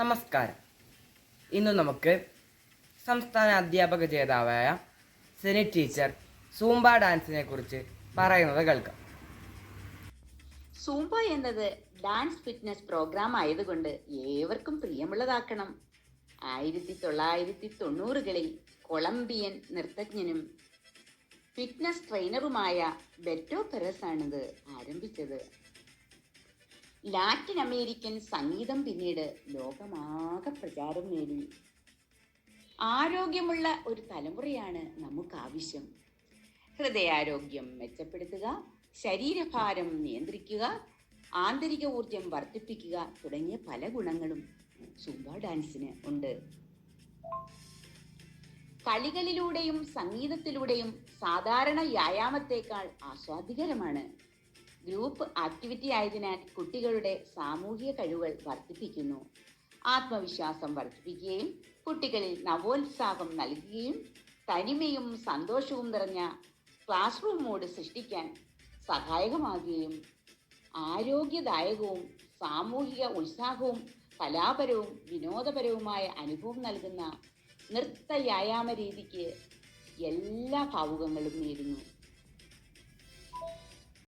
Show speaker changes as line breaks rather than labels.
നമസ്കാരം. ഇന്ന് നമുക്ക് സംസ്ഥാന അധ്യാപക ജേതാവായ സെനി ടീച്ചർ സൂംബ ഡാൻസിനെ കുറിച്ച് പറയുന്നത് കേൾക്കാം.
സൂംബ എന്നത് ഡാൻസ് ഫിറ്റ്നസ് പ്രോഗ്രാം ആയതുകൊണ്ട് ഏവർക്കും പ്രിയമുള്ളതാക്കണം. 1990കളിൽ കൊളംബിയൻ നർത്തജ്ഞനും ഫിറ്റ്നസ് ട്രെയിനറുമായ ബെറ്റോ പെറസ് ആണിത് ആരംഭിച്ചത്. ലാറ്റിൻ അമേരിക്കൻ സംഗീതം പിന്നീട് ലോകമാകെ പ്രചാരം നേടി. ആരോഗ്യമുള്ള ഒരു തലമുറയാണ് നമുക്ക് ആവശ്യം. ഹൃദയാരോഗ്യം മെച്ചപ്പെടുത്തുക, ശരീരഭാരം നിയന്ത്രിക്കുക, ആന്തരിക ഊർജം വർദ്ധിപ്പിക്കുക തുടങ്ങിയ പല ഗുണങ്ങളും സൂംബ ഡാൻസിന് ഉണ്ട്. കളികളിലൂടെയും സംഗീതത്തിലൂടെയും സാധാരണ വ്യായാമത്തേക്കാൾ ആസ്വാദികരമാണ്. ഗ്രൂപ്പ് ആക്ടിവിറ്റി ആയതിനാൽ കുട്ടികളുടെ സാമൂഹിക കഴിവുകൾ വർദ്ധിപ്പിക്കുന്നു, ആത്മവിശ്വാസം വർദ്ധിപ്പിക്കുകയും കുട്ടികളിൽ നവോത്സാഹം നൽകുകയും തനിമയും സന്തോഷവും നിറഞ്ഞ ക്ലാസ് റൂം മോഡ് സൃഷ്ടിക്കാൻ സഹായകമാകുകയും ആരോഗ്യദായകവും സാമൂഹിക ഉത്സാഹവും കലാപരവും വിനോദപരവുമായ അനുഭവം നൽകുന്ന നൃത്ത വ്യായാമ രീതിക്ക് എല്ലാ ഭാവുകങ്ങളും നേരുന്നു.